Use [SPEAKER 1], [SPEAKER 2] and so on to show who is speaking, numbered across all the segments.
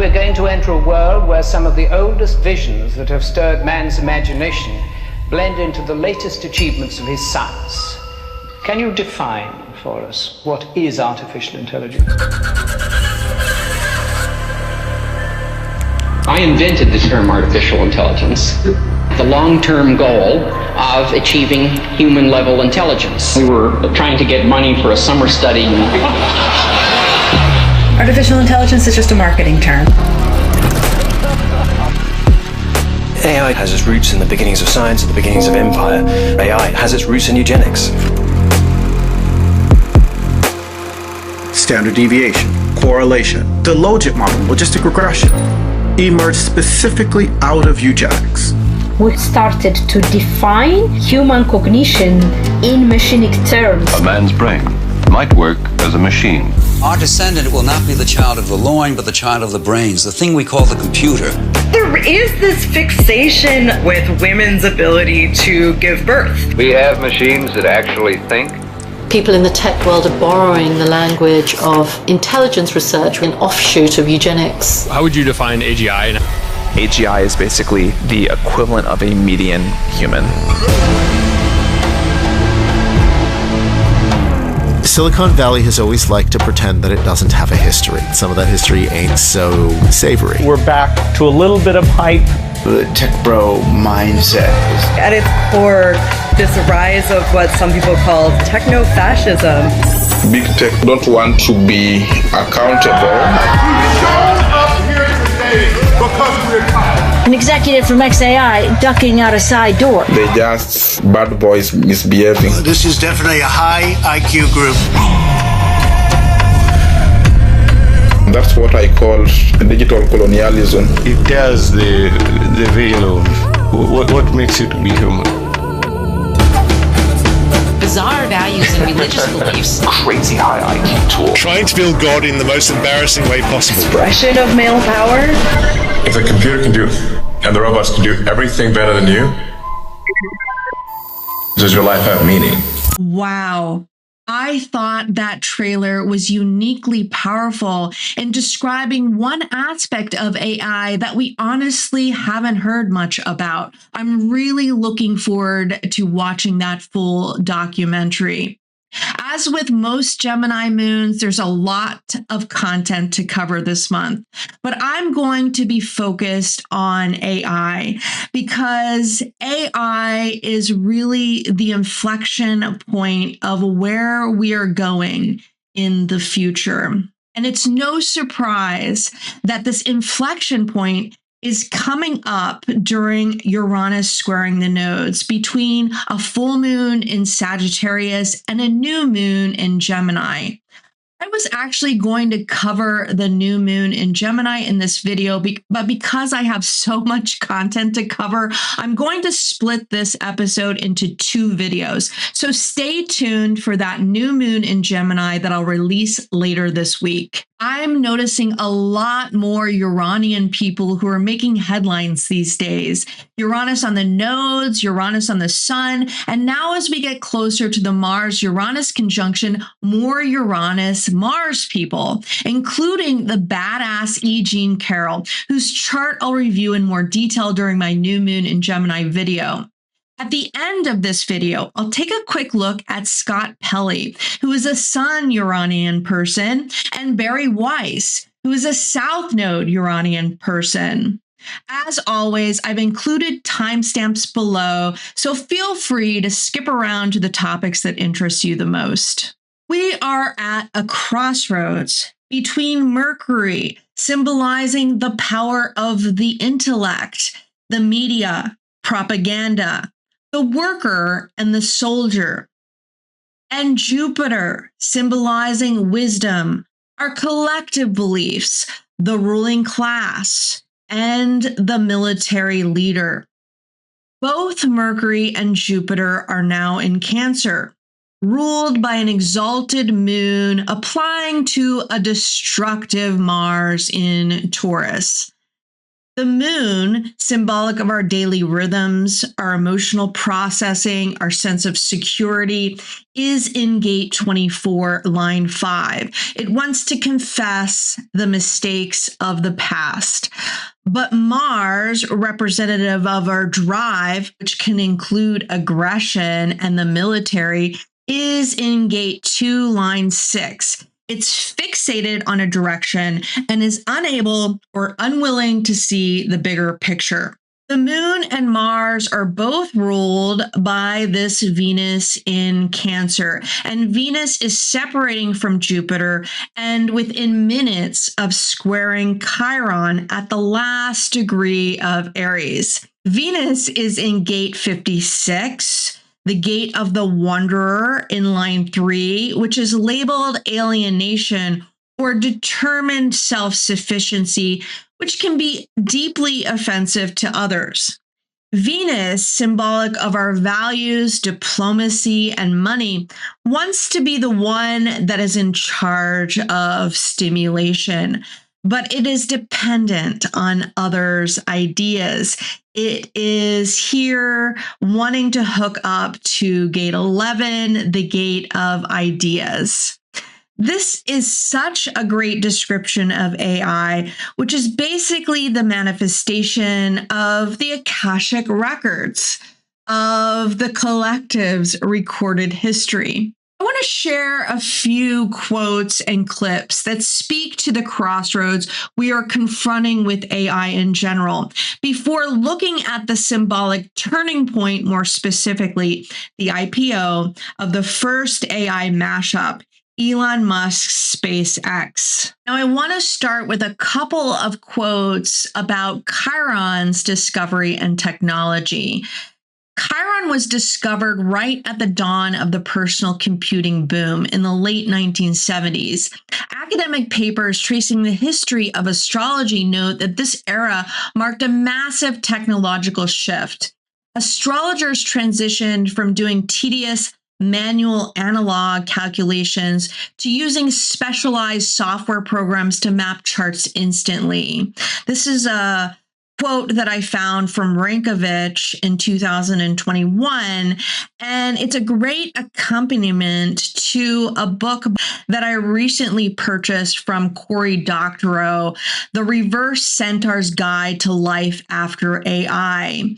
[SPEAKER 1] we're going to enter a world where some of the oldest visions that have stirred man's imagination blend into the latest achievements of his science. Can you define for us what is artificial intelligence?
[SPEAKER 2] I invented the term artificial intelligence. The long-term goal of achieving human-level intelligence. We were trying to get money for a summer study.
[SPEAKER 3] Artificial intelligence is just a marketing term.
[SPEAKER 4] AI has its roots in the beginnings of science, at the beginnings of empire. AI has its roots in eugenics.
[SPEAKER 5] Standard deviation, correlation, the logit model, logistic regression, emerged specifically out of eugenics.
[SPEAKER 6] We started to define human cognition in machinic terms.
[SPEAKER 7] A man's brain might work as a machine.
[SPEAKER 8] Our descendant will not be the child of the loin, but the child of the brains, the thing we call the computer.
[SPEAKER 3] There is this fixation with women's ability to give birth.
[SPEAKER 9] We have machines that actually think.
[SPEAKER 10] People in the tech world are borrowing the language of intelligence research, an offshoot of eugenics.
[SPEAKER 11] How would you define AGI?
[SPEAKER 12] AGI is basically the equivalent of a median human.
[SPEAKER 13] Silicon Valley has always liked to pretend that it doesn't have a history. Some of that history ain't so savory.
[SPEAKER 14] We're back to a little bit of hype.
[SPEAKER 15] The tech bro mindset.
[SPEAKER 3] At its core, this rise of what some people call techno-fascism.
[SPEAKER 16] Big tech don't want to be accountable.
[SPEAKER 17] We showed up here today because we're tired.
[SPEAKER 18] An executive from XAI ducking out a side door.
[SPEAKER 16] They just bad boys misbehaving.
[SPEAKER 19] This is definitely a high IQ group.
[SPEAKER 16] That's what I call digital colonialism.
[SPEAKER 20] It tears the veil of what makes you to be human.
[SPEAKER 2] Bizarre values and religious beliefs.
[SPEAKER 20] Crazy high IQ tool.
[SPEAKER 11] Trying to build God in the most embarrassing way possible.
[SPEAKER 3] Expression of male power.
[SPEAKER 6] If the computer can do and the robots can do everything better than you, does your life have meaning?
[SPEAKER 5] Wow. I thought that trailer was uniquely powerful in describing one aspect of AI that we honestly haven't heard much about. I'm really looking forward to watching that full documentary. As with most Gemini moons, there's a lot of content to cover this month, but I'm going to be focused on AI because AI is really the inflection point of where we are going in the future. And it's no surprise that this inflection point is coming up during Uranus squaring the nodes between a full moon in Sagittarius and a new moon in Gemini. I was actually going to cover the new moon in Gemini in this video, but because I have so much content to cover, I'm going to split this episode into 2 videos. So stay tuned for that new moon in Gemini that I'll release later this week. I'm noticing a lot more Uranian people who are making headlines these days. Uranus on the nodes, Uranus on the sun, and now as we get closer to the Mars-Uranus conjunction, more Uranus-Mars people, including the badass E. Jean Carroll, whose chart I'll review in more detail during my new moon in Gemini video. At the end of this video, I'll take a quick look at Scott Pelley, who is a Sun Uranian person, and Bari Weiss, who is a South Node Uranian person. As always, I've included timestamps below, so feel free to skip around to the topics that interest you the most. We are at a crossroads between Mercury, symbolizing the power of the intellect, the media, propaganda, the worker and the soldier, and Jupiter, symbolizing wisdom, our collective beliefs, the ruling class, and the military leader. Both Mercury and Jupiter are now in Cancer, ruled by an exalted moon applying to a destructive Mars in Taurus. The moon, symbolic of our daily rhythms, our emotional processing, our sense of security, is in gate 24, line 5. It wants to confess the mistakes of the past. But Mars, representative of our drive, which can include aggression and the military, is in gate 2, line 6. It's fixated on a direction and is unable or unwilling to see the bigger picture. The moon and Mars are both ruled by this Venus in Cancer, and Venus is separating from Jupiter and within minutes of squaring Chiron at the last degree of Aries. Venus is in gate 56, the gate of the wanderer in line 3, which is labeled alienation or determined self-sufficiency, which can be deeply offensive to others. Venus, symbolic of our values, diplomacy, and money, wants to be the one that is in charge of stimulation, but it is dependent on others' ideas. It is here wanting to hook up to gate 11, the gate of ideas. This is such a great description of AI, which is basically the manifestation of the Akashic records, of the collective's recorded history. I want to share a few quotes and clips that speak to the crossroads we are confronting with AI in general, before looking at the symbolic turning point, more specifically, the IPO of the first AI mashup, Elon Musk's SpaceX. Now, I want to start with a couple of quotes about Chiron's discovery and technology. Chiron was discovered right at the dawn of the personal computing boom in the late 1970s. Academic papers tracing the history of astrology note that this era marked a massive technological shift. Astrologers transitioned from doing tedious manual analog calculations to using specialized software programs to map charts instantly. This is a quote that I found from Rankovich in 2021, and it's a great accompaniment to a book that I recently purchased from Cory Doctorow, The Reverse Centaur's Guide to Life After AI.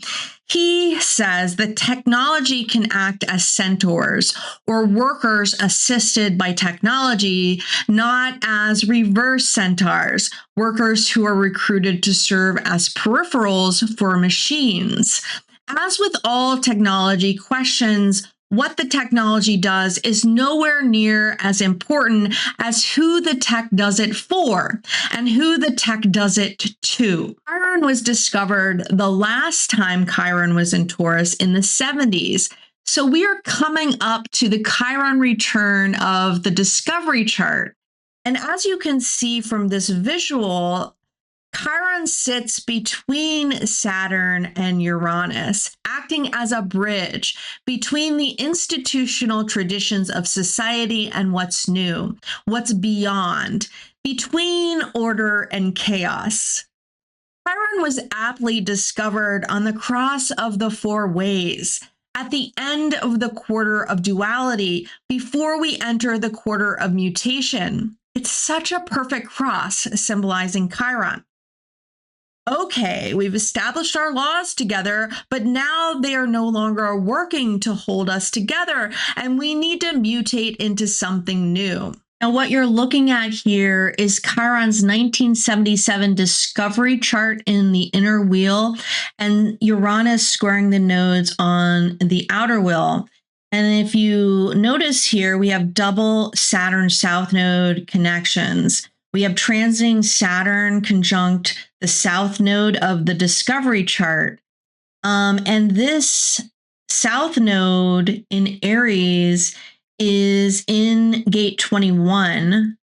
[SPEAKER 5] He says that technology can act as centaurs, or workers assisted by technology, not as reverse centaurs, workers who are recruited to serve as peripherals for machines. As with all technology, questions what the technology does is nowhere near as important as who the tech does it for and who the tech does it to. Chiron was discovered the last time Chiron was in Taurus in the 70s. So we are coming up to the Chiron return of the discovery chart. And as you can see from this visual, Chiron sits between Saturn and Uranus, acting as a bridge between the institutional traditions of society and what's new, what's beyond, between order and chaos. Chiron was aptly discovered on the cross of the four ways, at the end of the quarter of duality, before we enter the quarter of mutation. It's such a perfect cross symbolizing Chiron. Okay, we've established our laws together, but now they are no longer working to hold us together, and we need to mutate into something new. Now, what you're looking at here is Chiron's 1977 discovery chart in the inner wheel, and Uranus squaring the nodes on the outer wheel. And if you notice here, we have double Saturn south node connections. We have transiting Saturn conjunct the south node of the discovery chart. And this south node in Aries is in gate 21.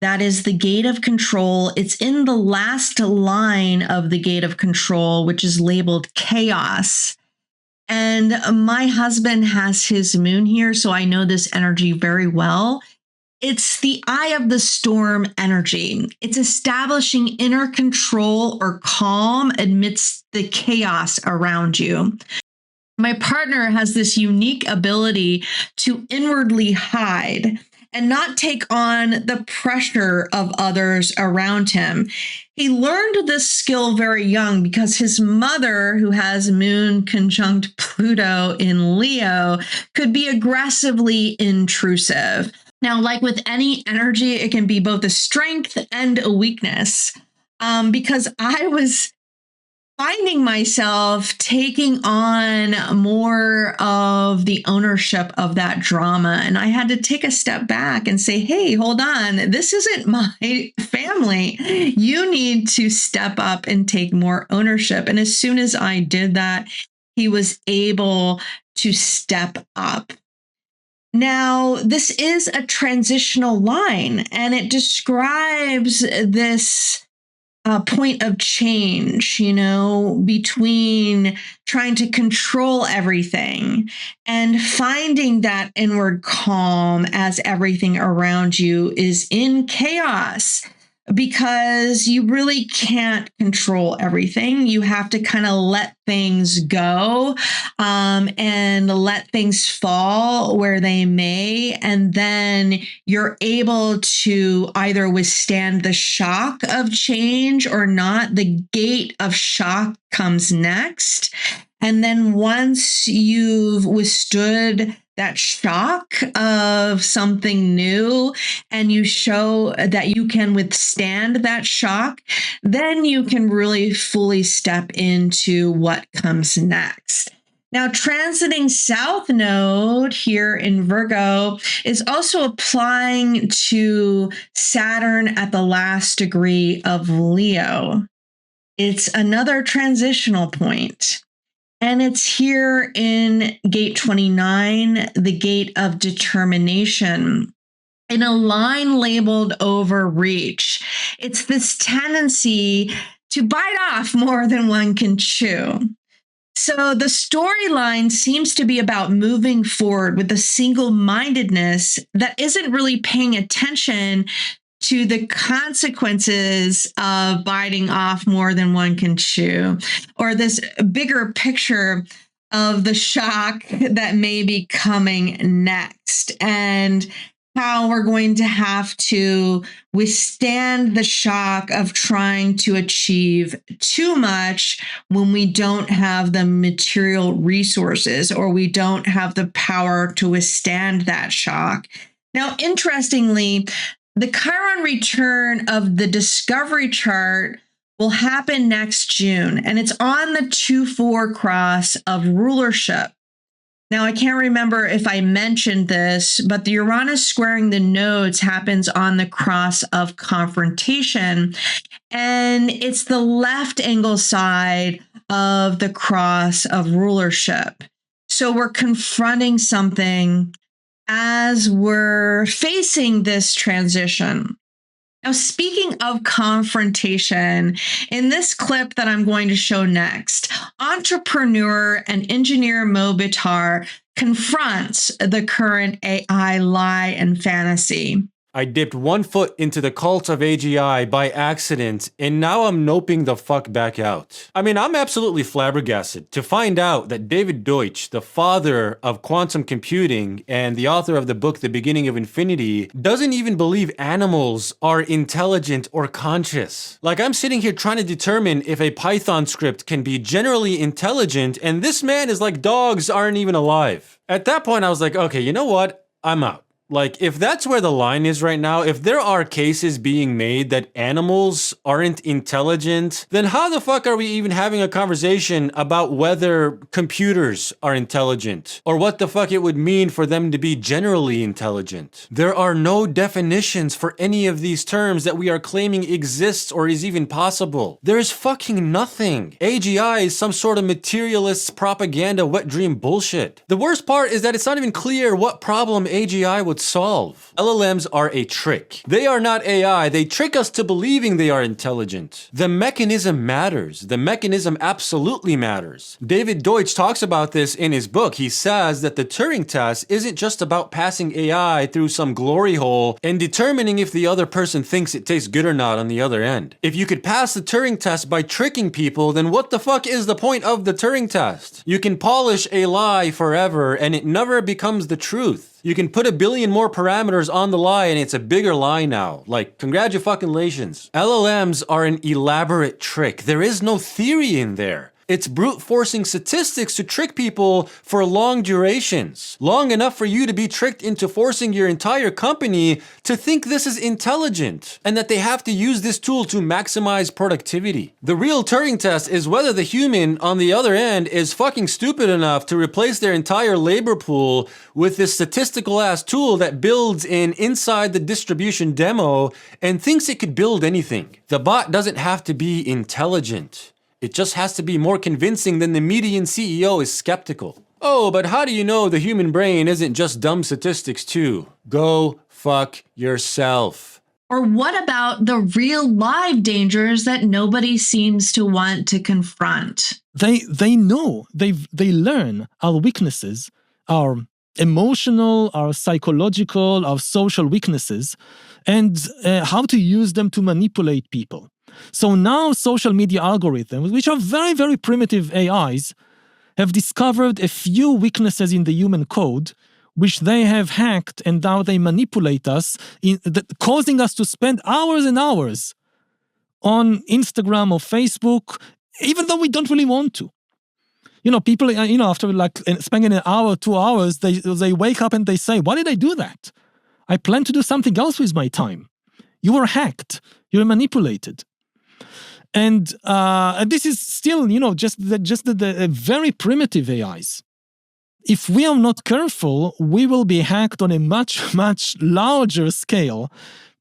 [SPEAKER 5] That is the gate of control. It's in the last line of the gate of control, which is labeled chaos. And my husband has his moon here, so I know this energy very well. It's the eye of the storm energy. It's establishing inner control or calm amidst the chaos around you. My partner has this unique ability to inwardly hide and not take on the pressure of others around him. He learned this skill very young because his mother, who has Moon conjunct Pluto in Leo, could be aggressively intrusive. Now, like with any energy, it can be both a strength and a weakness. Because I was finding myself taking on more of the ownership of that drama. And I had to take a step back and say, hey, hold on, this isn't my family. You need to step up and take more ownership. And as soon as I did that, he was able to step up. Now, this is a transitional line, and it describes this point of change, between trying to control everything and finding that inward calm as everything around you is in chaos, because you really can't control everything. You have to kind of let things go and let things fall where they may. And then you're able to either withstand the shock of change or not. The gate of shock comes next. And then once you've withstood that shock of something new and you show that you can withstand that shock, then you can really fully step into what comes next. Now, transiting South Node here in Virgo is also applying to Saturn at the last degree of Leo. It's another transitional point. And it's here in gate 29, the gate of determination, in a line labeled overreach. It's this tendency to bite off more than one can chew. So the storyline seems to be about moving forward with a single-mindedness that isn't really paying attention to the consequences of biting off more than one can chew, or this bigger picture of the shock that may be coming next, and how we're going to have to withstand the shock of trying to achieve too much when we don't have the material resources or we don't have the power to withstand that shock. Now, interestingly, the Chiron return of the discovery chart will happen next June, and it's on the 2-4 cross of rulership. Now, I can't remember if I mentioned this, but the Uranus squaring the nodes happens on the cross of confrontation, and it's the left angle side of the cross of rulership. So we're confronting something as we're facing this transition. Now, speaking of confrontation, in this clip that I'm going to show next, entrepreneur and engineer Mo Bitar confronts the current AI lie and fantasy.
[SPEAKER 21] I dipped one foot into the cult of AGI by accident, and now I'm noping the fuck back out. I mean, I'm absolutely flabbergasted to find out that David Deutsch, the father of quantum computing and the author of the book The Beginning of Infinity, doesn't even believe animals are intelligent or conscious. Like, I'm sitting here trying to determine if a Python script can be generally intelligent, and this man is like, dogs aren't even alive. At that point, I was like, okay, you know what? I'm out. Like, if that's where the line is right now, if there are cases being made that animals aren't intelligent, then how the fuck are we even having a conversation about whether computers are intelligent? Or what the fuck it would mean for them to be generally intelligent? There are no definitions for any of these terms that we are claiming exists or is even possible. There is fucking nothing. AGI is some sort of materialist propaganda wet dream bullshit. The worst part is that it's not even clear what problem AGI would would solve. LLMs are a trick. They are not AI. They trick us to believing they are intelligent. The mechanism matters. The mechanism absolutely matters. David Deutsch talks about this in his book. He says that the Turing test isn't just about passing AI through some glory hole and determining if the other person thinks it tastes good or not on the other end. If you could pass the Turing test by tricking people, then what the fuck is the point of the Turing test? You can polish a lie forever and it never becomes the truth. You can put a billion more parameters on the lie and it's a bigger lie now. Like, congratulations. LLMs are an elaborate trick. There is no theory in there. It's brute forcing statistics to trick people for long durations. Long enough for you to be tricked into forcing your entire company to think this is intelligent and that they have to use this tool to maximize productivity. The real Turing test is whether the human on the other end is fucking stupid enough to replace their entire labor pool with this statistical ass tool that builds in inside the distribution demo and thinks it could build anything. The bot doesn't have to be intelligent. It just has to be more convincing than the median CEO is skeptical. Oh, but how do you know the human brain isn't just dumb statistics too? Go fuck yourself.
[SPEAKER 5] Or what about the real live dangers that nobody seems to want to confront?
[SPEAKER 1] They know, they learn our weaknesses, our emotional, our psychological, our social weaknesses, and how to use them to manipulate people. So now social media algorithms, which are very, very primitive AIs, have discovered a few weaknesses in the human code, which they have hacked, and now they manipulate us, causing us to spend hours and hours on Instagram or Facebook, even though we don't really want to. You know, people, after like spending an hour, 2 hours, they wake up and they say, why did I do that? I plan to do something else with my time. You were hacked. You were manipulated. And this is still, just the very primitive AIs. If we are not careful, we will be hacked on a much, much larger scale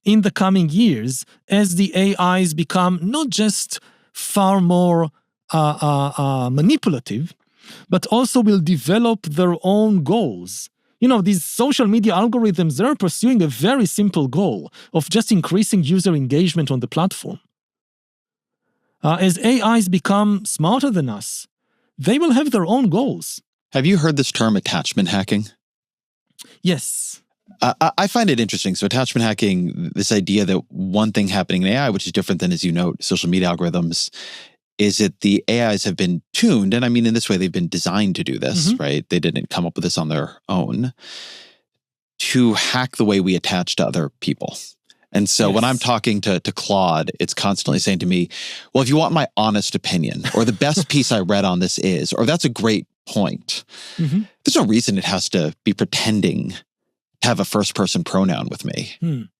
[SPEAKER 1] in the coming years as the AIs become not just far more manipulative, but also will develop their own goals. These social media algorithms, they're pursuing a very simple goal of just increasing user engagement on the platform. As AIs become smarter than us, they will have their own goals.
[SPEAKER 22] Have you heard this term attachment hacking?
[SPEAKER 1] Yes.
[SPEAKER 22] I find it interesting. So attachment hacking, this idea that one thing happening in AI, which is different than, as you note, social media algorithms, is that the AIs have been tuned, and I mean in this way they've been designed to do this, right? They didn't come up with this on their own, to hack the way we attach to other people. And so when I'm talking to Claude, it's constantly saying to me, well, if you want my honest opinion, or the best piece I read on this is, or that's a great point, there's no reason it has to be pretending to have a first-person pronoun with me.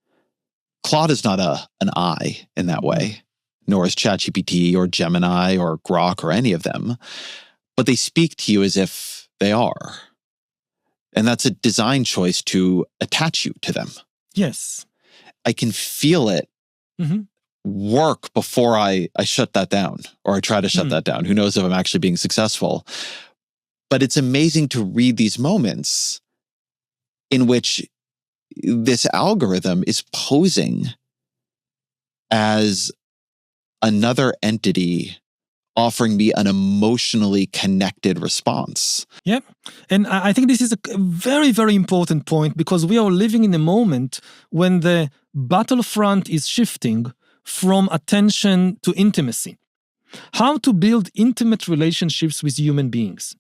[SPEAKER 22] Claude is not an I in that way, nor is ChatGPT or Gemini or Grok or any of them, but they speak to you as if they are. And that's a design choice to attach you to them.
[SPEAKER 1] Yes.
[SPEAKER 22] I can feel it work before I shut that down, or I try to shut that down. Who knows if I'm actually being successful. But it's amazing to read these moments in which this algorithm is posing as another entity offering me an emotionally connected response.
[SPEAKER 1] Yeah. And I think this is a very, very important point, because we are living in a moment when the battlefront is shifting from attention to intimacy. How to build intimate relationships with human beings.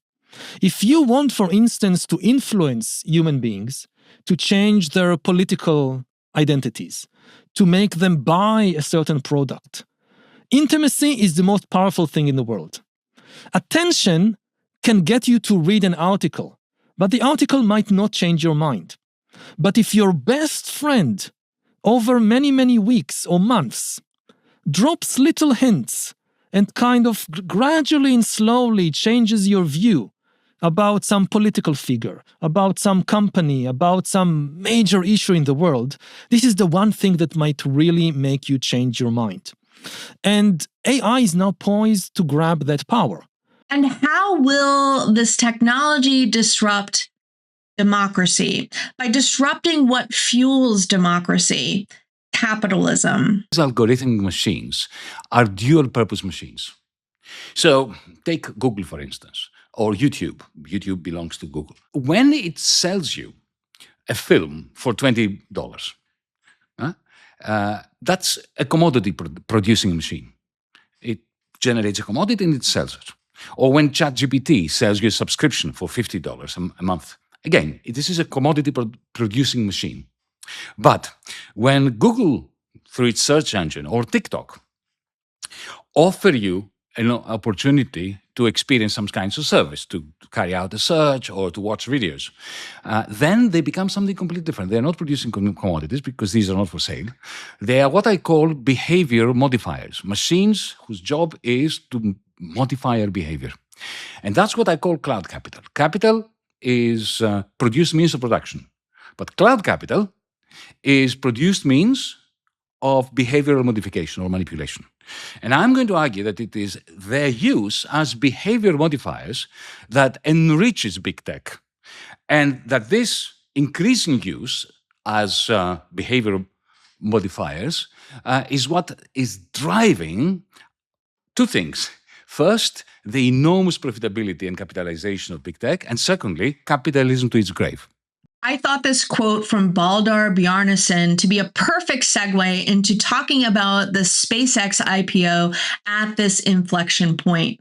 [SPEAKER 1] If you want, for instance, to influence human beings, to change their political identities, to make them buy a certain product, intimacy is the most powerful thing in the world. Attention can get you to read an article, but the article might not change your mind. But if your best friend, over many, many weeks or months, drops little hints and kind of gradually and slowly changes your view about some political figure, about some company, about some major issue in the world, this is the one thing that might really make you change your mind. And AI is now poised to grab that power.
[SPEAKER 5] And how will this technology disrupt democracy, by disrupting what fuels democracy, capitalism.
[SPEAKER 4] These algorithmic machines are dual-purpose machines. So take Google, for instance, or YouTube. YouTube belongs to Google. When it sells you a film for $20, that's a commodity producing machine. It generates a commodity and it sells it. Or when ChatGPT sells you a subscription for $50 a month. Again, this is a commodity producing machine. But when Google, through its search engine, or TikTok, offer you an opportunity to experience some kinds of service, to carry out a search or to watch videos, then they become something completely different. They're not producing commodities because these are not for sale. They are what I call behavior modifiers, machines whose job is to modify our behavior. And that's what I call cloud capital. Capital is produced means of production, but cloud capital is produced means of behavioral modification or manipulation. And I'm going to argue that it is their use as behavior modifiers that enriches big tech, and that this increasing use as behavior modifiers is what is driving two things. First, the enormous profitability and capitalization of big tech, and secondly, capitalism to its grave.
[SPEAKER 5] I thought this quote from Baldur Bjarnason to be a perfect segue into talking about the SpaceX IPO at this inflection point.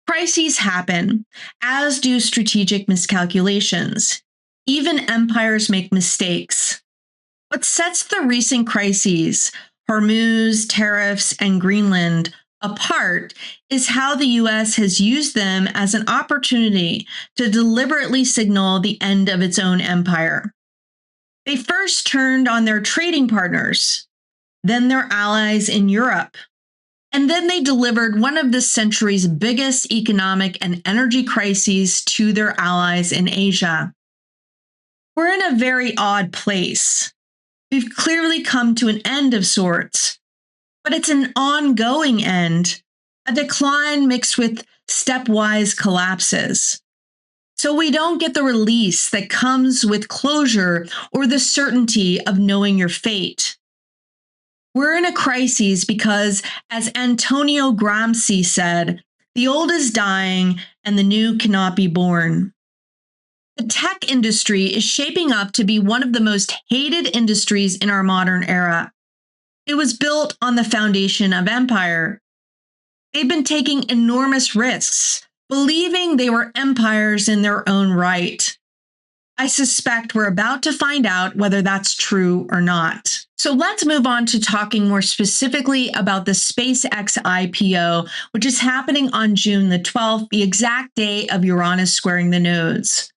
[SPEAKER 5] Crises happen, as do strategic miscalculations. Even empires make mistakes. What sets the recent crises, Hormuz, tariffs, and Greenland, apart is how the U.S. has used them as an opportunity to deliberately signal the end of its own empire. They first turned on their trading partners, then their allies in Europe, and then they delivered one of this century's biggest economic and energy crises to their allies in Asia. We're in a very odd place. We've clearly come to an end of sorts, but it's an ongoing end, a decline mixed with stepwise collapses. So we don't get the release that comes with closure or the certainty of knowing your fate. We're in a crisis because, as Antonio Gramsci said, the old is dying and the new cannot be born. The tech industry is shaping up to be one of the most hated industries in our modern era. It was built on the foundation of empire. They've been taking enormous risks, believing they were empires in their own right. I suspect we're about to find out whether that's true or not. So let's move on to talking more specifically about the SpaceX IPO, which is happening on June the 12th, the exact day of Uranus squaring the nodes.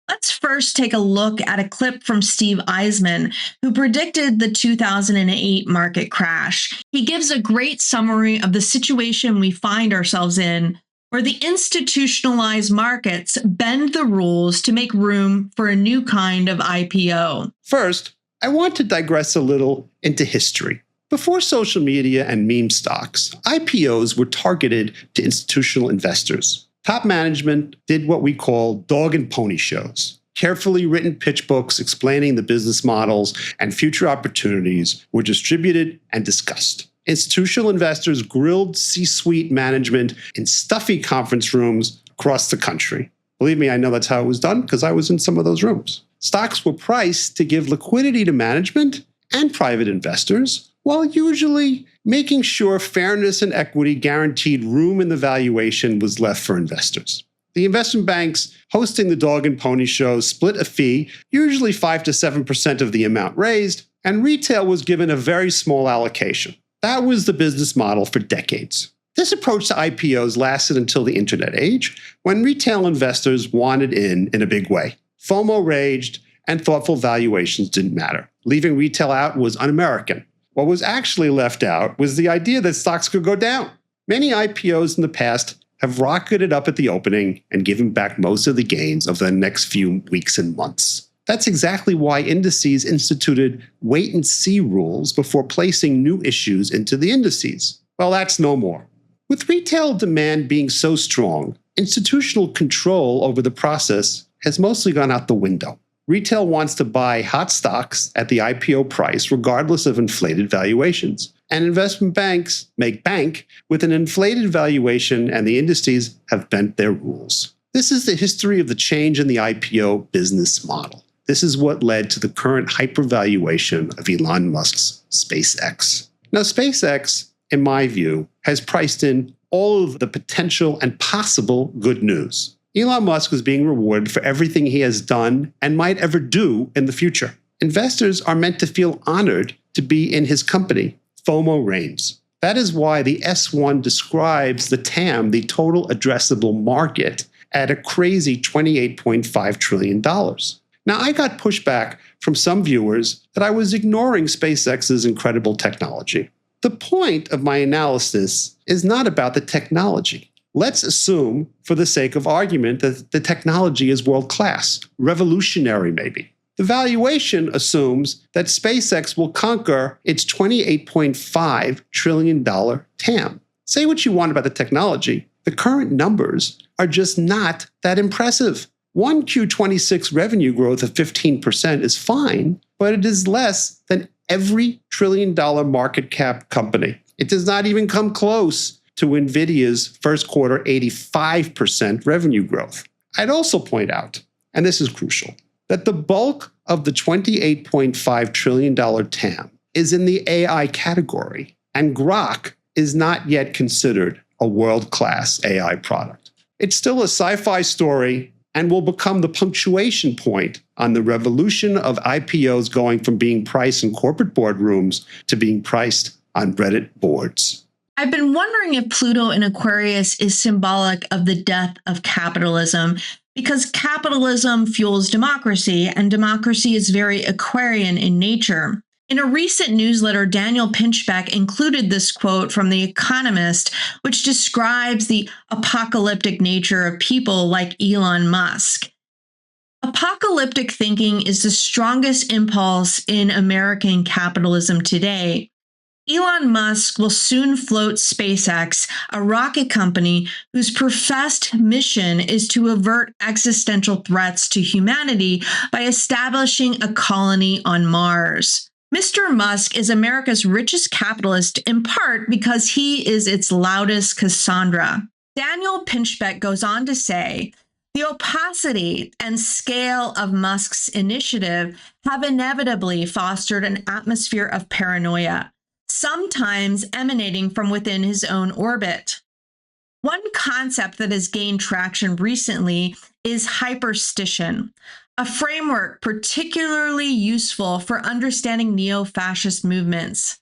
[SPEAKER 5] Let's first take a look at a clip from Steve Eisman, who predicted the 2008 market crash. He gives a great summary of the situation we find ourselves in, where the institutionalized markets bend the rules to make room for a new kind of IPO.
[SPEAKER 7] First, I want to digress a little into history. Before social media and meme stocks, IPOs were targeted to institutional investors. Top management did what we call dog and pony shows. Carefully written pitch books explaining the business models and future opportunities were distributed and discussed. Institutional investors grilled C-suite management in stuffy conference rooms across the country. Believe me, I know that's how it was done because I was in some of those rooms. Stocks were priced to give liquidity to management and private investors, while usually making sure fairness and equity guaranteed room in the valuation was left for investors. The investment banks hosting the dog and pony shows split a fee, usually 5 to 7% of the amount raised, and retail was given a very small allocation. That was the business model for decades. This approach to IPOs lasted until the internet age, when retail investors wanted in a big way. FOMO raged, and thoughtful valuations didn't matter. Leaving retail out was un-American. What was actually left out was the idea that stocks could go down. Many IPOs in the past have rocketed up at the opening and given back most of the gains over the next few weeks and months. That's exactly why indices instituted wait-and-see rules before placing new issues into the indices. Well, that's no more. With retail demand being so strong, institutional control over the process has mostly gone out the window. Retail wants to buy hot stocks at the IPO price regardless of inflated valuations. And investment banks make bank with an inflated valuation, and the industries have bent their rules. This is the history of the change in the IPO business model. This is what led to the current hypervaluation of Elon Musk's SpaceX. Now, SpaceX, in my view, has priced in all of the potential and possible good news. Elon Musk is being rewarded for everything he has done and might ever do in the future. Investors are meant to feel honored to be in his company. FOMO reigns. That is why the S1 describes the TAM, the total addressable market, at a crazy $28.5 trillion. Now, I got pushback from some viewers that I was ignoring SpaceX's incredible technology. The point of my analysis is not about the technology. Let's assume, for the sake of argument, that the technology is world-class, revolutionary maybe. The valuation assumes that SpaceX will conquer its $28.5 trillion TAM. Say what you want about the technology, the current numbers are just not that impressive. 1Q26 revenue growth of 15% is fine, but it is less than every trillion-dollar market cap company. It does not even come close to NVIDIA's first quarter 85% revenue growth. I'd also point out, and this is crucial, that the bulk of the $28.5 trillion TAM is in the AI category, and Grok is not yet considered a world-class AI product. It's still a sci-fi story and will become the punctuation point on the revolution of IPOs going from being priced in corporate boardrooms to being priced on Reddit boards.
[SPEAKER 5] I've been wondering if Pluto in Aquarius is symbolic of the death of capitalism, because capitalism fuels democracy, and democracy is very Aquarian in nature. In a recent newsletter, Daniel Pinchbeck included this quote from The Economist, which describes the apocalyptic nature of people like Elon Musk. Apocalyptic thinking is the strongest impulse in American capitalism today. Elon Musk will soon float SpaceX, a rocket company whose professed mission is to avert existential threats to humanity by establishing a colony on Mars. Mr. Musk is America's richest capitalist in part because he is its loudest Cassandra. Daniel Pinchbeck goes on to say, the opacity and scale of Musk's initiative have inevitably fostered an atmosphere of paranoia, sometimes emanating from within his own orbit. One concept that has gained traction recently is Hyperstition, a framework particularly useful for understanding neo-fascist movements.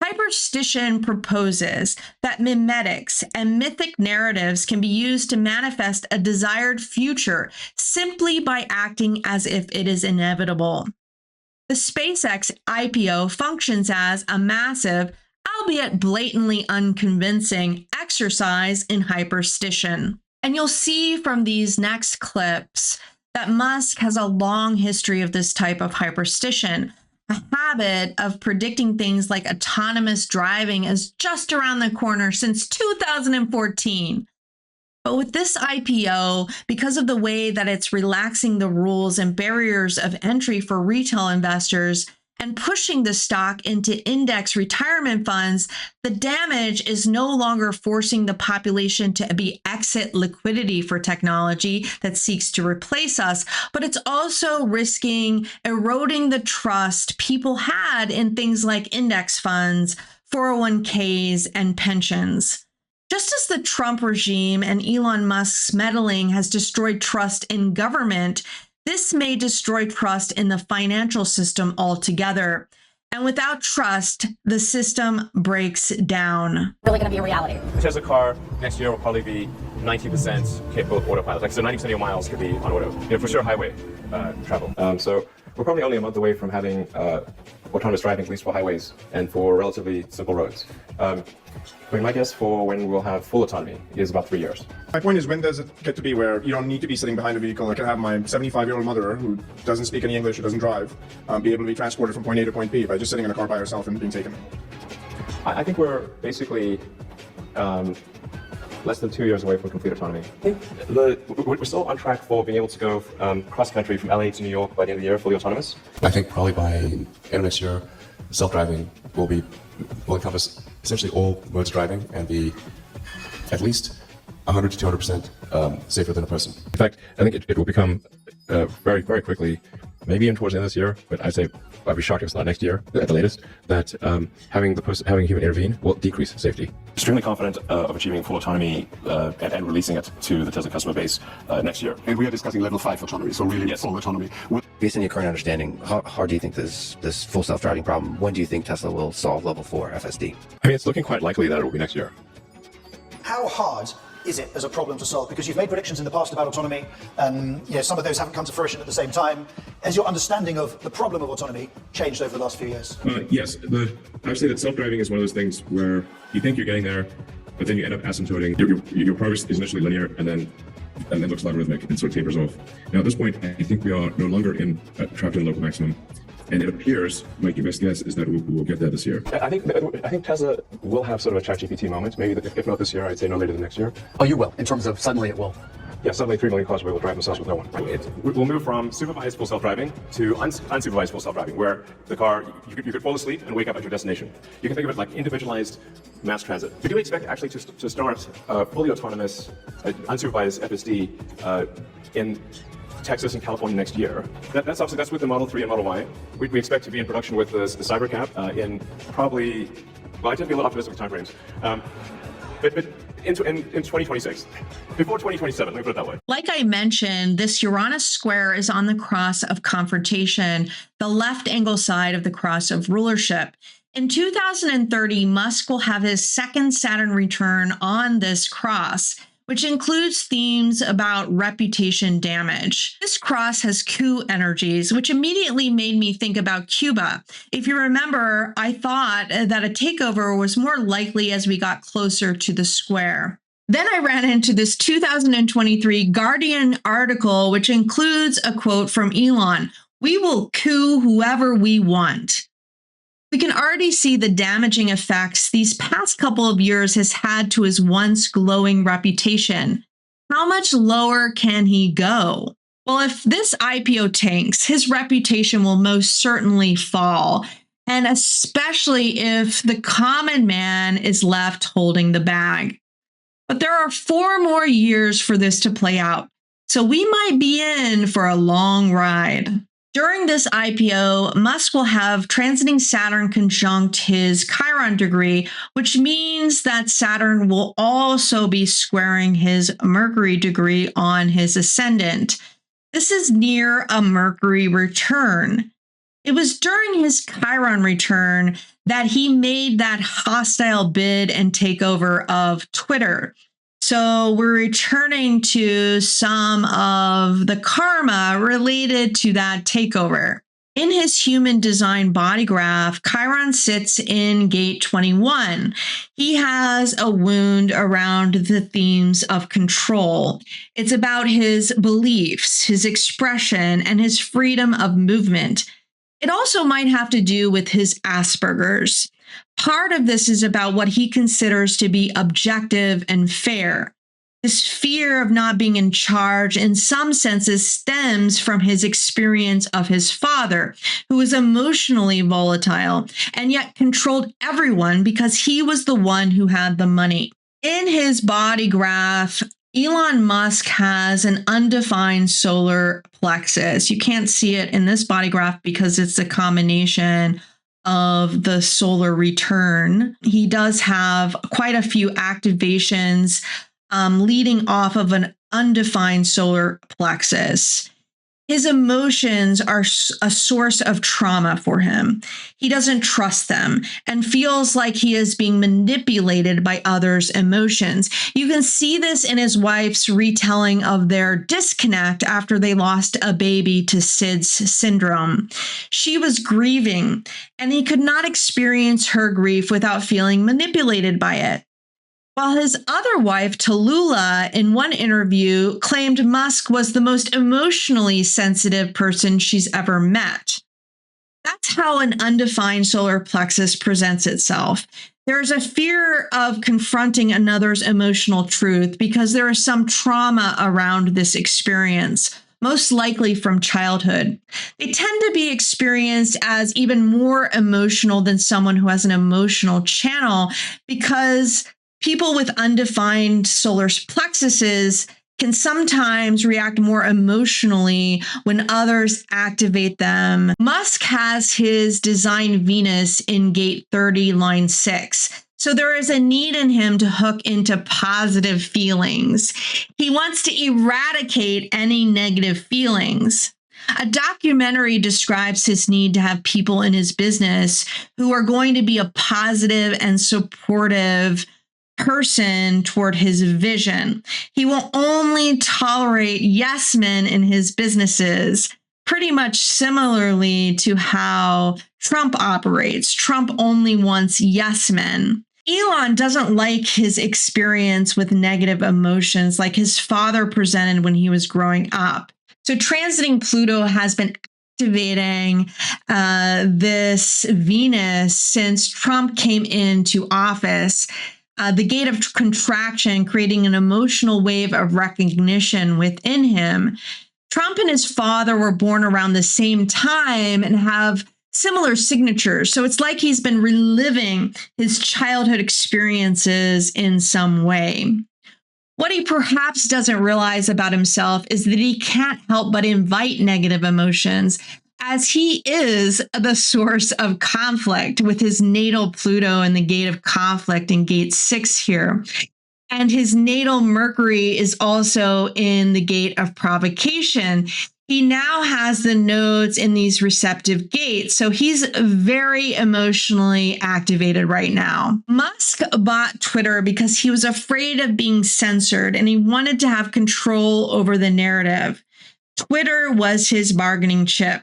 [SPEAKER 5] Hyperstition proposes that mimetics and mythic narratives can be used to manifest a desired future simply by acting as if it is inevitable. The SpaceX IPO functions as a massive, albeit blatantly unconvincing, exercise in hyperstition. And you'll see from these next clips that Musk has a long history of this type of hyperstition, a habit of predicting things like autonomous driving is just around the corner since 2014. But with this IPO, because of the way that it's relaxing the rules and barriers of entry for retail investors and pushing the stock into index retirement funds, the damage is no longer forcing the population to be exit liquidity for technology that seeks to replace us, but it's also risking eroding the trust people had in things like index funds, 401ks, and pensions. Just as the Trump regime and Elon Musk's meddling has destroyed trust in government, this may destroy trust in the financial system altogether. And without trust, the system breaks down.
[SPEAKER 8] Really going to be a reality.
[SPEAKER 9] The Tesla car next year will probably be 90% capable of autopilot. Like, so 90% of your miles could be on auto. You know, for sure highway travel. So we're probably only a month away from having autonomous driving, at least for highways and for relatively simple roads. I mean, my guess for when we'll have full autonomy is about 3 years.
[SPEAKER 17] My point is, when does it get to be where you don't need to be sitting behind a vehicle? I can have my 75-year-old mother who doesn't speak any English, who doesn't drive, be able to be transported from point A to point B by just sitting in a car by herself and being taken.
[SPEAKER 9] I think we're basically less than 2 years away from complete autonomy. I think we're still on track for being able to go cross-country from LA to New York by the end of the year, fully autonomous.
[SPEAKER 8] I think probably by end of next year, self-driving will encompass essentially all modes of driving and be at least 100 to 200% safer than a person.
[SPEAKER 9] In fact, I think it will become very, very quickly, maybe even towards the end of this year, but I'd be shocked if it's not next year at the latest, that having a human intervene will decrease safety. Extremely confident of achieving full autonomy and releasing it to the Tesla customer base next year.
[SPEAKER 10] And we are discussing level 5 autonomy, so really full autonomy.
[SPEAKER 23] Based on your current understanding, how hard do you think this full self-driving problem, when do you think Tesla will solve level 4 FSD?
[SPEAKER 9] I mean, it's looking quite likely that it will be next year.
[SPEAKER 24] How hard is it as a problem to solve? Because you've made predictions in the past about autonomy, some of those haven't come to fruition at the same time. Has your understanding of the problem of autonomy changed over the last few years?
[SPEAKER 9] Yes, I would say that self-driving is one of those things where you think you're getting there, but then you end up asymptoting. Your progress is initially linear, and then looks logarithmic and sort of tapers off. Now at this point, I think we are no longer trapped in local maximum. And it appears, my best guess is that we'll get there this year. I think Tesla will have sort of a ChatGPT moment, maybe if not this year, I'd say no later than next year.
[SPEAKER 10] Oh, you will, in terms of suddenly it will.
[SPEAKER 9] Yeah, suddenly 3 million cars will drive themselves with no one. We'll move from supervised full self-driving to unsupervised full self-driving, where the car, you could fall asleep and wake up at your destination. You can think of it like individualized mass transit. We do expect actually to start fully autonomous, unsupervised FSD in Texas and California next year. That's with the Model 3 and Model Y. We expect to be in production with the Cybercab in probably, well, I tend to be a little optimistic with timeframes. But in 2026, before 2027, let me put it that way.
[SPEAKER 5] Like I mentioned, this Uranus square is on the cross of confrontation, the left angle side of the cross of rulership. In 2030, Musk will have his second Saturn return on this cross, which includes themes about reputation damage. This cross has coup energies, which immediately made me think about Cuba. If you remember, I thought that a takeover was more likely as we got closer to the square. Then I ran into this 2023 Guardian article, which includes a quote from Elon: "We will coup whoever we want." We can already see the damaging effects these past couple of years has had to his once glowing reputation. How much lower can he go? Well, if this IPO tanks, his reputation will most certainly fall, and especially if the common man is left holding the bag. But there are 4 more years for this to play out, so we might be in for a long ride. During this IPO, Musk will have transiting Saturn conjunct his Chiron degree, which means that Saturn will also be squaring his Mercury degree on his ascendant. This is near a Mercury return. It was during his Chiron return that he made that hostile bid and takeover of Twitter. So we're returning to some of the karma related to that takeover. In his human design body graph, Chiron sits in gate 21. He has a wound around the themes of control. It's about his beliefs, his expression, and his freedom of movement. It also might have to do with his Asperger's. Part of this is about what he considers to be objective and fair. This fear of not being in charge, in some senses, stems from his experience of his father, who was emotionally volatile and yet controlled everyone because he was the one who had the money. In his body graph, Elon Musk has an undefined solar plexus. You can't see it in this body graph because it's a combination of the solar return. He does have quite a few activations leading off of an undefined solar plexus. His emotions are a source of trauma for him. He doesn't trust them and feels like he is being manipulated by others' emotions. You can see this in his wife's retelling of their disconnect after they lost a baby to SIDS syndrome. She was grieving, and he could not experience her grief without feeling manipulated by it. While his other wife, Tallulah, in one interview claimed Musk was the most emotionally sensitive person she's ever met. That's how an undefined solar plexus presents itself. There's a fear of confronting another's emotional truth because there is some trauma around this experience, most likely from childhood. They tend to be experienced as even more emotional than someone who has an emotional channel because people with undefined solar plexuses can sometimes react more emotionally when others activate them. Musk has his design Venus in gate 30, line 6. So there is a need in him to hook into positive feelings. He wants to eradicate any negative feelings. A documentary describes his need to have people in his business who are going to be a positive and supportive person toward his vision. He will only tolerate yes men in his businesses, pretty much similarly to how Trump operates. Trump only wants yes men. Elon doesn't like his experience with negative emotions like his father presented when he was growing up. So transiting Pluto has been activating this Venus since Trump came into office. The gate of contraction, creating an emotional wave of recognition within him. Trump and his father were born around the same time and have similar signatures. So it's like he's been reliving his childhood experiences in some way. What he perhaps doesn't realize about himself is that he can't help but invite negative emotions, as he is the source of conflict with his natal Pluto in the gate of conflict in gate 6 here. And his natal Mercury is also in the gate of provocation. He now has the nodes in these receptive gates, so he's very emotionally activated right now. Musk bought Twitter because he was afraid of being censored and he wanted to have control over the narrative. Twitter was his bargaining chip.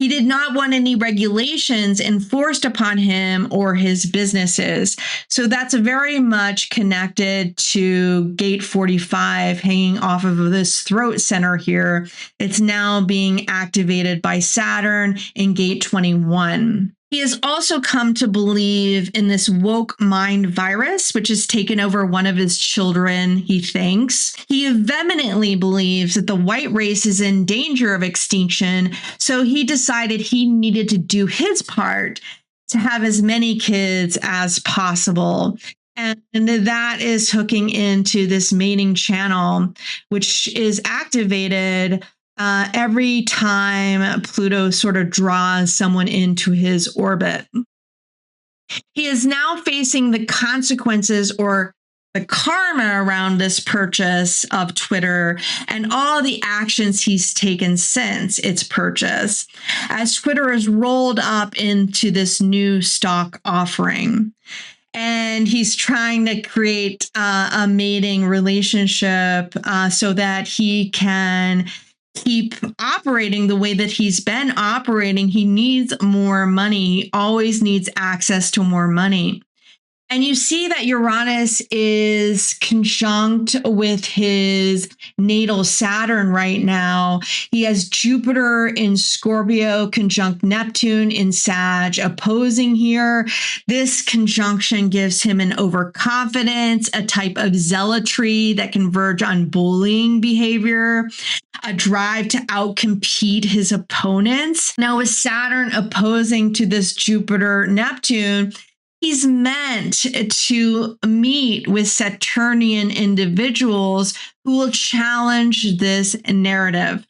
[SPEAKER 5] He did not want any regulations enforced upon him or his businesses. So that's very much connected to gate 45 hanging off of this throat center here. It's now being activated by Saturn in gate 21. He has also come to believe in this woke mind virus, which has taken over one of his children, he thinks. He vehemently believes that the white race is in danger of extinction, so he decided he needed to do his part to have as many kids as possible. And that is hooking into this mating channel, which is activated every time Pluto sort of draws someone into his orbit. He is now facing the consequences or the karma around this purchase of Twitter and all the actions he's taken since its purchase, as Twitter is rolled up into this new stock offering. And he's trying to create a mating relationship so that he can keep operating the way that he's been operating. He needs more money. He always needs access to more money. And you see that Uranus is conjunct with his natal Saturn right now. He has Jupiter in Scorpio conjunct Neptune in Sag opposing here. This conjunction gives him an overconfidence, a type of zealotry that can verge on bullying behavior, a drive to outcompete his opponents. Now with Saturn opposing to this Jupiter Neptune, he's meant to meet with Saturnian individuals who will challenge this narrative.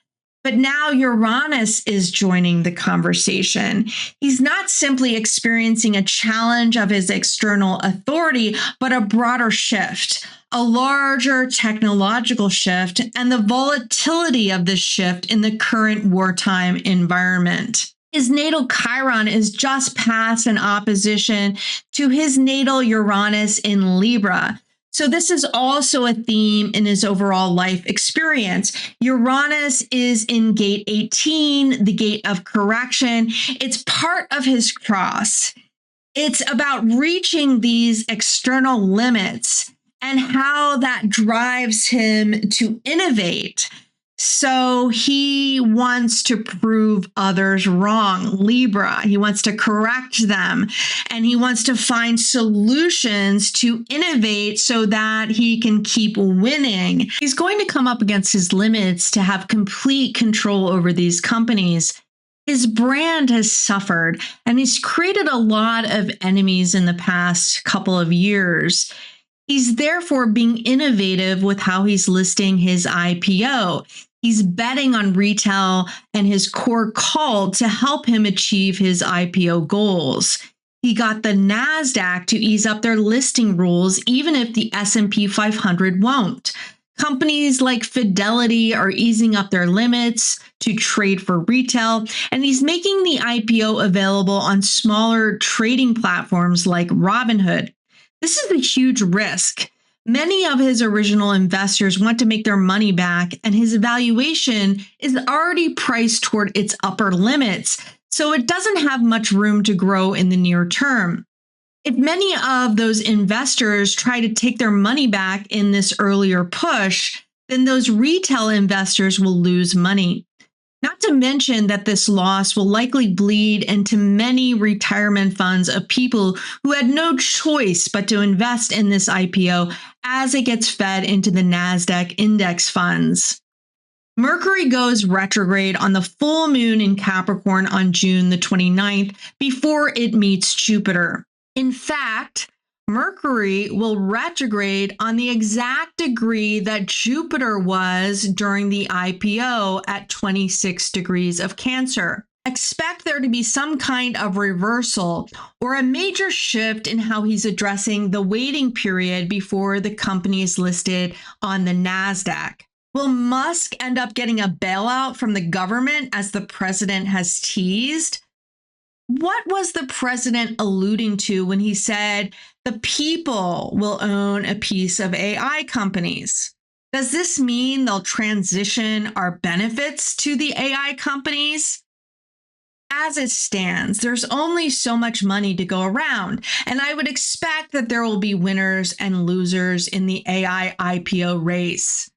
[SPEAKER 5] But now Uranus is joining the conversation. He's not simply experiencing a challenge of his external authority, but a broader shift, a larger technological shift, and the volatility of this shift in the current wartime environment. His natal Chiron is just past an opposition to his natal Uranus in Libra. So this is also a theme in his overall life experience. Uranus is in gate 18, the gate of correction. It's part of his cross. It's about reaching these external limits and how that drives him to innovate, So he wants to prove others wrong, Libra. He wants to correct them, and he wants to find solutions to innovate so that he can keep winning. He's going to come up against his limits to have complete control over these companies. His brand has suffered, and he's created a lot of enemies in the past couple of years. He's therefore being innovative with how he's listing his IPO. He's betting on retail and his core cult to help him achieve his IPO goals. He got the NASDAQ to ease up their listing rules, even if the S&P 500 won't. Companies like Fidelity are easing up their limits to trade for retail, and he's making the IPO available on smaller trading platforms like Robinhood. This is a huge risk. Many of his original investors want to make their money back, and his valuation is already priced toward its upper limits, so it doesn't have much room to grow in the near term. If many of those investors try to take their money back in this earlier push, then those retail investors will lose money. Not to mention that this loss will likely bleed into many retirement funds of people who had no choice but to invest in this IPO as it gets fed into the NASDAQ index funds. Mercury goes retrograde on the full moon in Capricorn on June the 29th before it meets Jupiter. In fact, Mercury will retrograde on the exact degree that Jupiter was during the IPO at 26 degrees of Cancer. Expect there to be some kind of reversal or a major shift in how he's addressing the waiting period before the company is listed on the NASDAQ. Will Musk end up getting a bailout from the government as the president has teased? What was the president alluding to when he said the people will own a piece of AI companies? Does this mean they'll transition our benefits to the AI companies? As it stands, there's only so much money to go around, and I would expect that there will be winners and losers in the AI IPO race.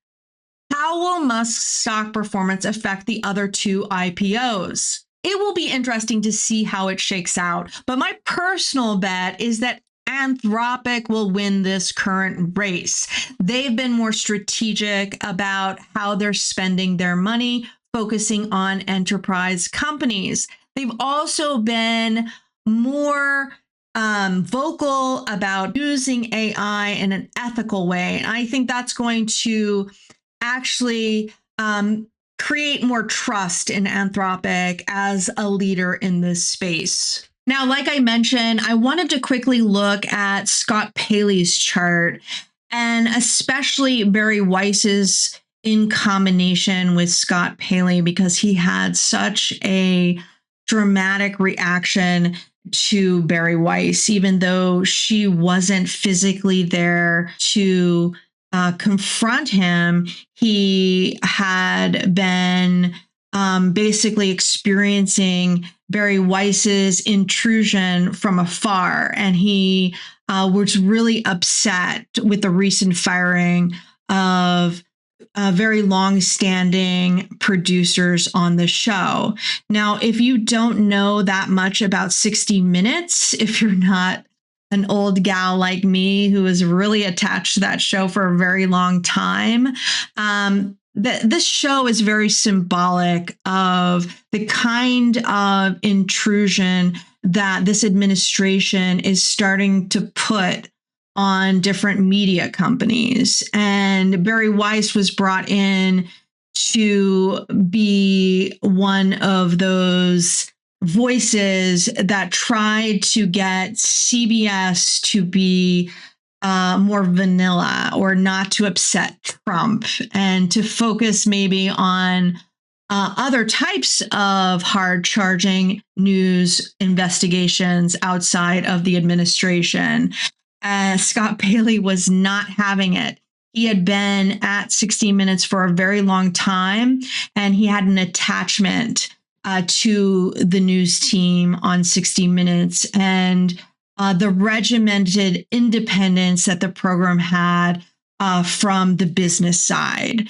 [SPEAKER 5] How will Musk's stock performance affect the other two IPOs? It will be interesting to see how it shakes out, but my personal bet is that Anthropic will win this current race. They've been more strategic about how they're spending their money, focusing on enterprise companies. They've also been more vocal about using AI in an ethical way. And I think that's going to actually create more trust in Anthropic as a leader in this space. Now, like I mentioned, I wanted to quickly look at Scott Paley's chart, and especially Bari Weiss's in combination with Scott Pelley, because he had such a dramatic reaction to Bari Weiss, even though she wasn't physically there to confront him. He had been basically experiencing Bari Weiss's intrusion from afar, and he was really upset with the recent firing of very long-standing producers on the show. Now, if you don't know that much about 60 Minutes, if you're not an old gal like me who is really attached to that show for a very long time, this show is very symbolic of the kind of intrusion that this administration is starting to put on different media companies. And Bari Weiss was brought in to be one of those voices that tried to get CBS to be more vanilla or not to upset Trump and to focus maybe on other types of hard-charging news investigations outside of the administration. Scott Pelley was not having it. He had been at 60 Minutes for a very long time, and he had an attachment to the news team on 60 Minutes and the regimented independence that the program had from the business side.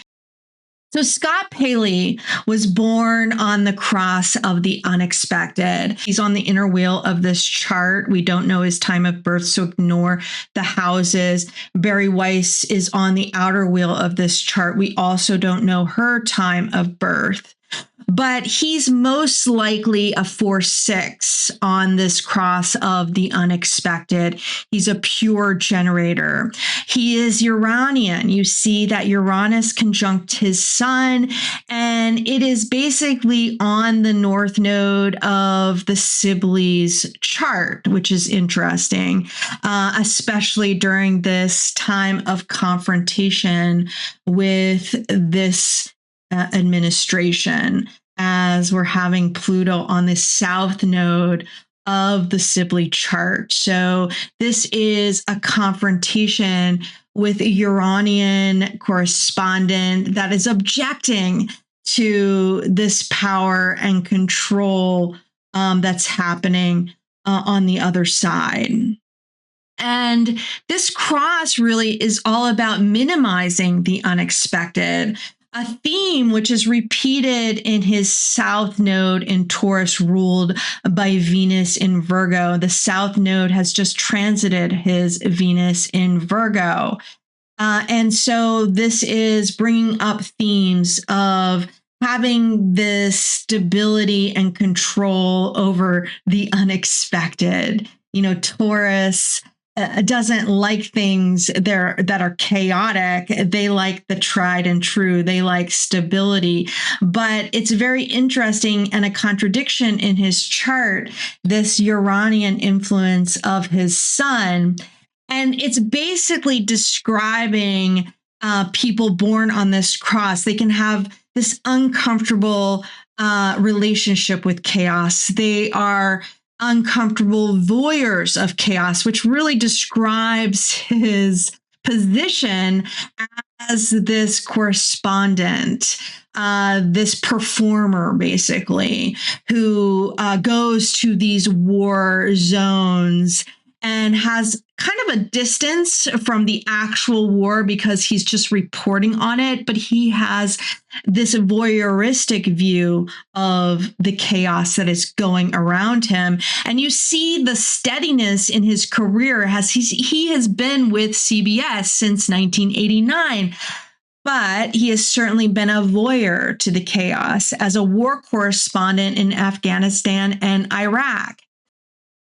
[SPEAKER 5] So Scott Paley was born on the cross of the unexpected. He's on the inner wheel of this chart. We don't know his time of birth, so ignore the houses. Bari Weiss is on the outer wheel of this chart. We also don't know her time of birth. But he's most likely a 4-6 on this cross of the unexpected. He's a pure generator. He is Uranian. You see that Uranus conjunct his sun, and it is basically on the north node of the Sibley's chart, which is interesting, especially during this time of confrontation with this administration, as we're having Pluto on the south node of the Sibley chart. So this is a confrontation with a Uranian correspondent that is objecting to this power and control that's happening on the other side. And this cross really is all about minimizing the unexpected, a theme which is repeated in his south node in Taurus, ruled by Venus in Virgo. The south node has just transited his Venus in Virgo. And so this is bringing up themes of having this stability and control over the unexpected. You know, Taurus doesn't like things that are chaotic. They like the tried and true. They like stability. But it's very interesting and a contradiction in his chart, this Uranian influence of his sun. And it's basically describing people born on this cross. They can have this uncomfortable relationship with chaos. They are uncomfortable voyeurs of chaos, which really describes his position as this correspondent, this performer, basically, who goes to these war zones and has kind of a distance from the actual war because he's just reporting on it, but he has this voyeuristic view of the chaos that is going around him. And you see the steadiness in his career as he has been with CBS since 1989. But he has certainly been a voyeur to the chaos as a war correspondent in Afghanistan and Iraq.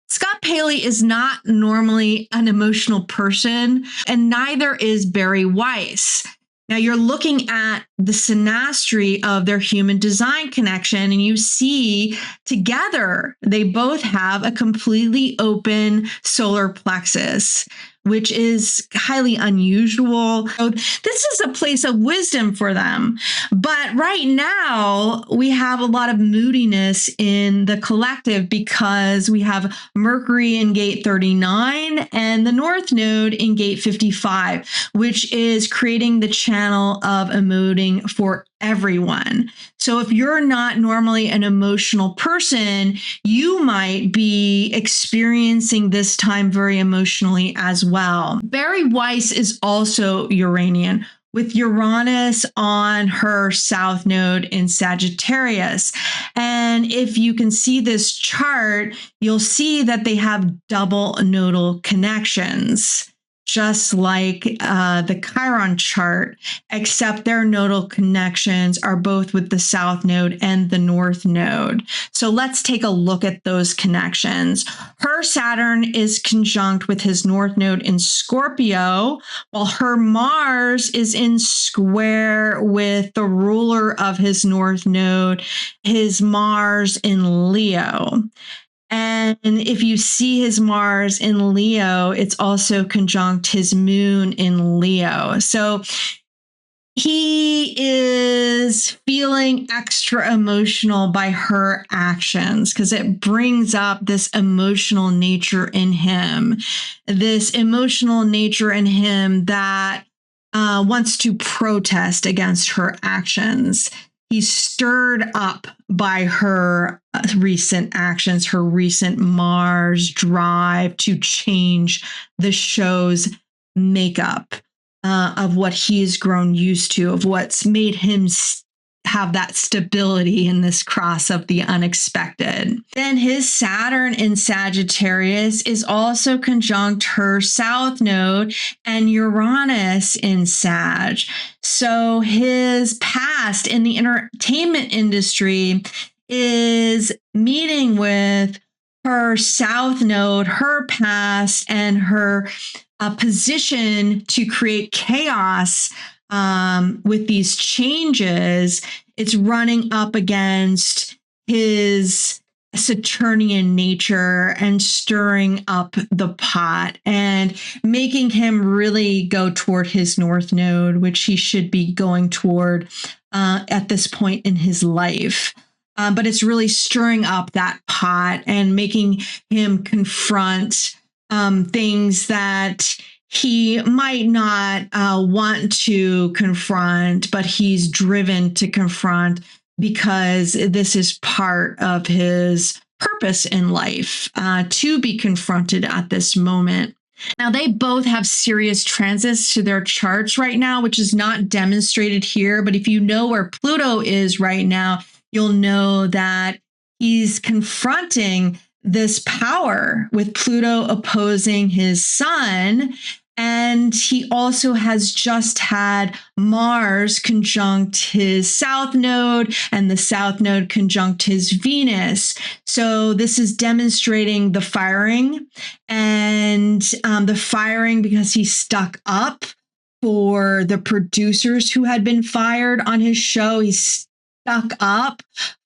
[SPEAKER 5] Scott Paley is not normally an emotional person, and neither is Bari Weiss. Now you're looking at the synastry of their human design connection, and you see together they both have a completely open solar plexus, which is highly unusual. So this is a place of wisdom for them. But right now, we have a lot of moodiness in the collective because we have Mercury in gate 39 and the North Node in gate 55, which is creating the channel of emoting for everyone. So if you're not normally an emotional person, you might be experiencing this time very emotionally as well. Bari Weiss is also Uranian, with Uranus on her south node in Sagittarius. And if you can see this chart, you'll see that they have double nodal connections, just like the Chiron chart, except their nodal connections are both with the south node and the north node. So let's take a look at those connections. Her Saturn is conjunct with his north node in Scorpio, while her Mars is in square with the ruler of his north node, his Mars in Leo. And if you see his Mars in Leo, it's also conjunct his moon in Leo. So he is feeling extra emotional by her actions because it brings up this emotional nature in him, that wants to protest against her actions. He's stirred up by her recent actions, her recent Mars drive to change the show's makeup. of what he's grown used to, of what's made him have that stability in this cross of the unexpected. Then his Saturn in Sagittarius is also conjunct her south node and Uranus in Sag. So his past in the entertainment industry is meeting with her south node, her past, and her position to create chaos with these changes. It's running up against his Saturnian nature and stirring up the pot and making him really go toward his north node, which he should be going toward at this point in his life. But it's really stirring up that pot and making him confront things that he might not want to confront, but he's driven to confront because this is part of his purpose in life, to be confronted at this moment. Now, they both have serious transits to their charts right now, which is not demonstrated here. But if you know where Pluto is right now, you'll know that he's confronting this power with Pluto opposing his sun. And he also has just had Mars conjunct his south node and the south node conjunct his Venus. So this is demonstrating the firing and the firing because he stuck up for the producers who had been fired on his show. He stuck up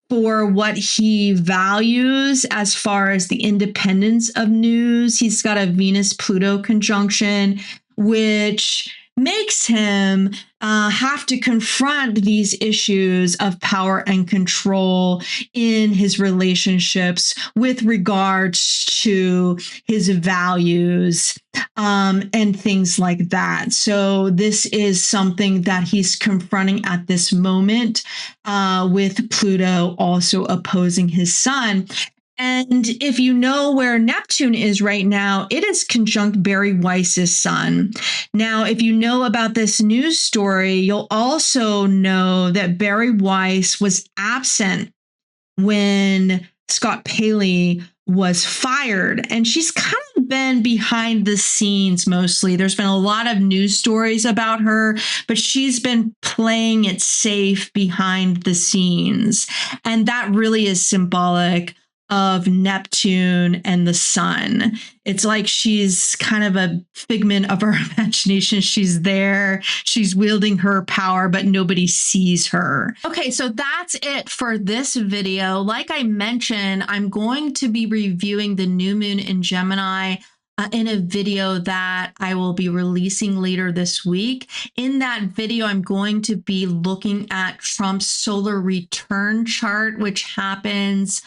[SPEAKER 5] for what he values as far as the independence of news. He's got a Venus-Pluto conjunction, which makes him have to confront these issues of power and control in his relationships with regards to his values and things like that. So this is something that he's confronting at this moment with Pluto also opposing his sun. And if you know where Neptune is right now, it is conjunct Bari Weiss's sun. Now, if you know about this news story, you'll also know that Bari Weiss was absent when Scott Paley was fired. And she's kind of been behind the scenes mostly. There's been a lot of news stories about her, but she's been playing it safe behind the scenes. And that really is symbolic of Neptune and the sun. It's like she's kind of a figment of our imagination. She's there, she's wielding her power, but nobody sees her. Okay, so that's it for this video. Like I mentioned, I'm going to be reviewing the new moon in Gemini in a video that I will be releasing later this week. In that video, I'm going to be looking at Trump's solar return chart, which happens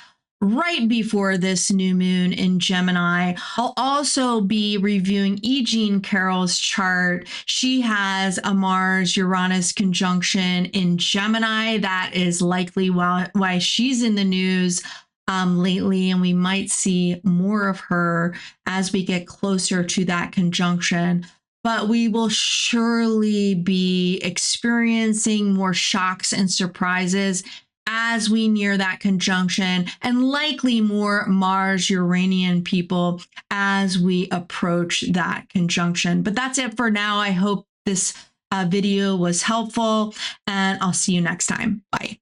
[SPEAKER 5] right before this new moon in Gemini. I'll also be reviewing E. Jean Carroll's chart. She has a Mars-Uranus conjunction in Gemini. That is likely why she's in the news lately, and we might see more of her as we get closer to that conjunction. But we will surely be experiencing more shocks and surprises as we near that conjunction, and likely more Mars-Uranian people as we approach that conjunction. But that's it for now. I hope this video was helpful, and I'll see you next time. Bye.